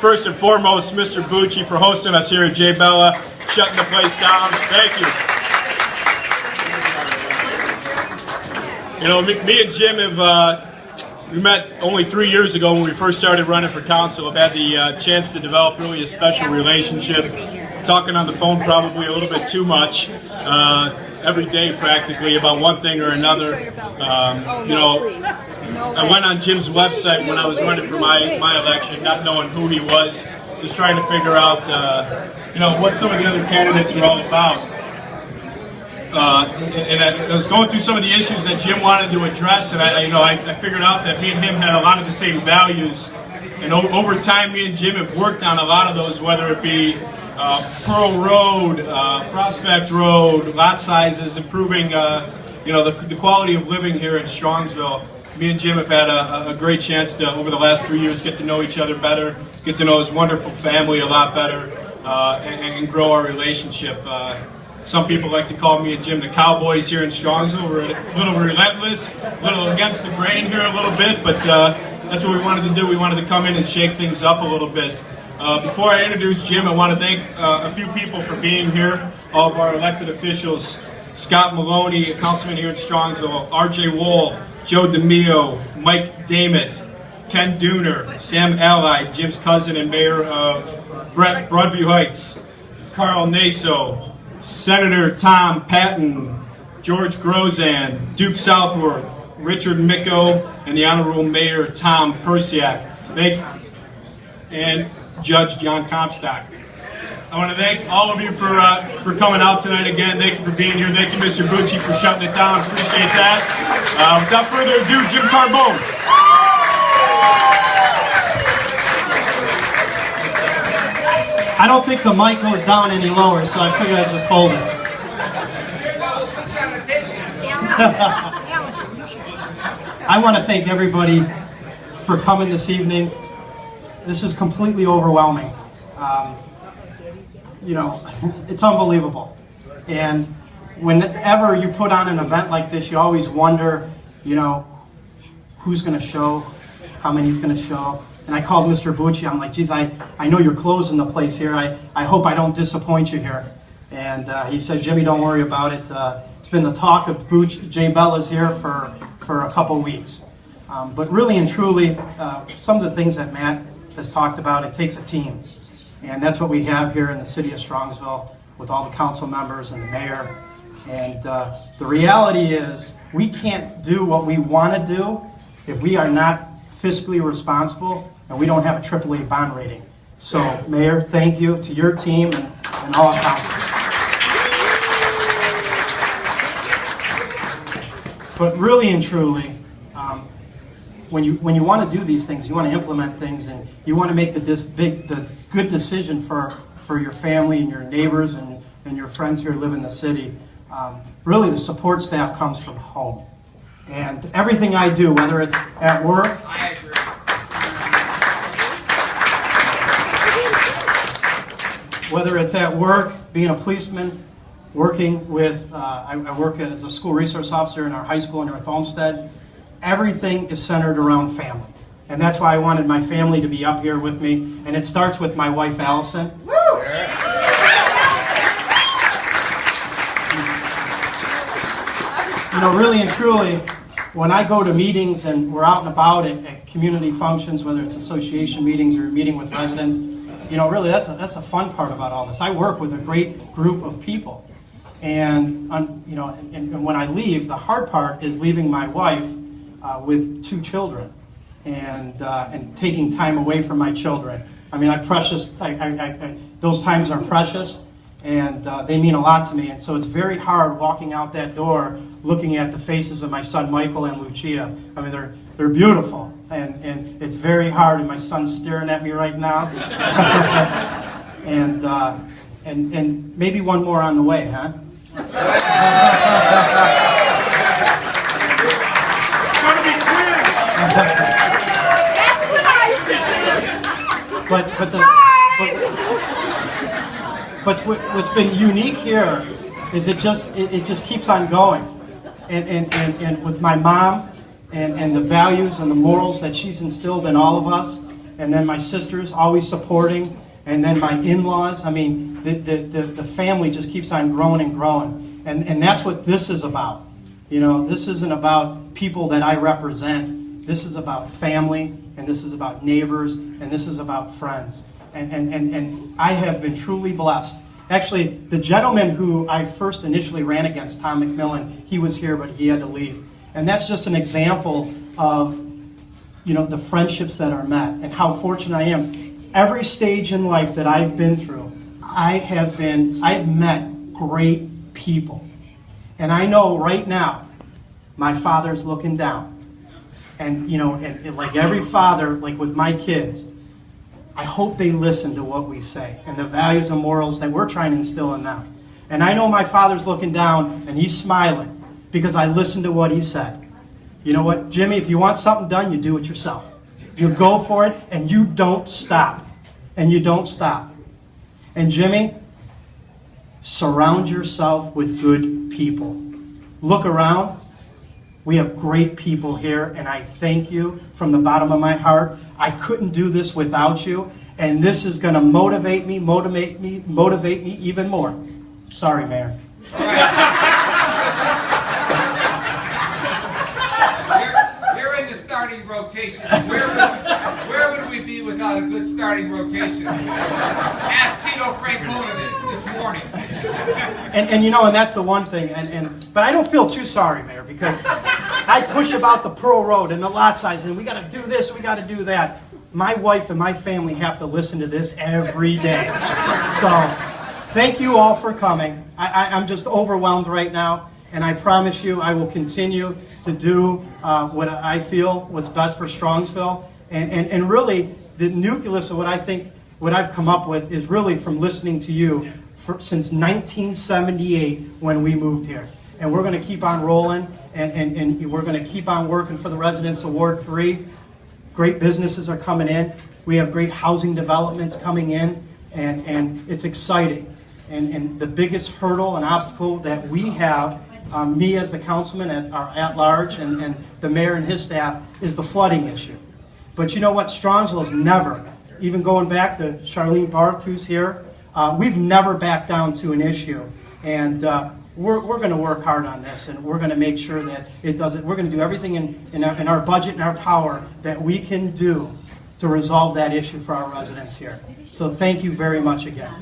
first and foremost, Mr. Bucci for hosting us here at J. Bella, shutting the place down. Thank you. You know, me and Jim we met only 3 years ago when we first started running for council. I've had the chance to develop really a special relationship. Talking on the phone probably a little bit too much. Every day practically about one thing or another. You know, I went on Jim's website when I was running for my election, not knowing who he was, just trying to figure out you know, what some of the other candidates were all about. And I was going through some of the issues that Jim wanted to address, and I figured out that me and him had a lot of the same values. And over time, me and Jim have worked on a lot of those, whether it be Pearl Road, Prospect Road, lot sizes, improving you know, the quality of living here in Strongsville. Me and Jim have had a great chance to, over the last 3 years, get to know each other better, get to know his wonderful family a lot better, and grow our relationship. Some people like to call me and Jim the cowboys here in Strongsville. We're a little relentless, a little against the grain here a little bit, but that's what we wanted to do. We wanted to come in and shake things up a little bit. Before I introduce Jim, I want to thank a few people for being here. All of our elected officials: Scott Maloney, a councilman here in Strongsville, R.J. Wool, Joe DeMio, Mike Damett, Ken Dooner, Sam Allied, Jim's cousin and mayor of Broadview Heights, Carl Naso, Senator Tom Patton, George Grozan, Duke Southworth, Richard Micko, and the Honorable Mayor Tom Persiak. Thank you. And Judge John Comstock. I want to thank all of you for coming out tonight again. Thank you for being here. Thank you, Mr. Bucci, for shutting it down. Appreciate that. Without further ado, Jim Carbone. I don't think the mic goes down any lower, so I figured I'd just hold it. I want to thank everybody for coming this evening. This is completely overwhelming. You know, it's unbelievable. And whenever you put on an event like this, you always wonder, you know, who's going to show, how many's going to show. And I called Mr. Bucci. I'm like, geez, I know you're closing the place here. I hope I don't disappoint you here. And he said, Jimmy, don't worry about it. It's been the talk of J. Bella's here for a couple weeks. But really and truly, some of the things that Matt has talked about, it takes a team. And that's what we have here in the city of Strongsville with all the council members and the mayor. And the reality is we can't do what we want to do if we are not fiscally responsible and we don't have a AAA bond rating. So, Mayor, thank you to your team and all council. But really and truly, when you want to do these things, you want to implement things, and you want to make the good decision for your family and your neighbors and your friends here live in the city, really the support staff comes from home. And everything I do, whether it's at work, being a policeman, working with, I work as a school resource officer in our high school in North Olmsted, everything is centered around family. And that's why I wanted my family to be up here with me. And it starts with my wife, Allison. Woo! You know, really and truly, when I go to meetings and we're out and about at community functions, whether it's association meetings or meeting with residents, you know, really that's the fun part about all this. I work with a great group of people. And, you know, and when I leave, the hard part is leaving my wife with 2 children and taking time away from my children. I mean, those times are precious, and they mean a lot to me. And so it's very hard walking out that door looking at the faces of my son Michael and Lucia. I mean, they're beautiful, and it's very hard. And my son's staring at me right now. and maybe one more on the way, huh? That's what I said. But what's been unique here is it just keeps on going, and with my mom and the values and the morals that she's instilled in all of us, and then my sisters always supporting, and then my in-laws. I mean, the family just keeps on growing and growing. And that's what this is about. You know, this isn't about people that I represent. This is about family, and this is about neighbors, and this is about friends. And I have been truly blessed. Actually, the gentleman who I first initially ran against, Tom McMillan, he was here, but he had to leave. And that's just an example of, you know, the friendships that are met and how fortunate I am. Every stage in life that I've been through, I've met great people. And I know right now, my father's looking down. And, you know, and like every father, like with my kids, I hope they listen to what we say and the values and morals that we're trying to instill in them. And I know my father's looking down and he's smiling because I listened to what he said. You know what, Jimmy, if you want something done, you do it yourself. You go for it and you don't stop. And you don't stop. And Jimmy, surround yourself with good people. Look around. We have great people here, and I thank you from the bottom of my heart. I couldn't do this without you, and this is going to motivate me even more. Sorry, Mayor. You're in the starting rotation. Where would we be without a good starting rotation? Ask Tito Francona this morning. And you know, and that's the one thing. But I don't feel too sorry, Mayor, because I push about the Pearl Road and the lot size, and we got to do this, we got to do that. My wife and my family have to listen to this every day. So, thank you all for coming. I'm just overwhelmed right now, and I promise you I will continue to do what I feel what's best for Strongsville. And really, the nucleus of what I think, what I've come up with is really from listening to you since 1978 when we moved here. And we're going to keep on rolling, and we're going to keep on working for the residents of Ward 3. Great businesses are coming in. We have great housing developments coming in, and it's exciting. And the biggest hurdle and obstacle that we have, me as the councilman at large and the mayor and his staff, is the flooding issue. But you know what? Strongsville has never, even going back to Charlene Barth, who's here, we've never backed down to an issue. And we're going to work hard on this, and we're going to make sure that it doesn't. We're going to do everything in our budget and our power that we can do to resolve that issue for our residents here. So thank you very much again.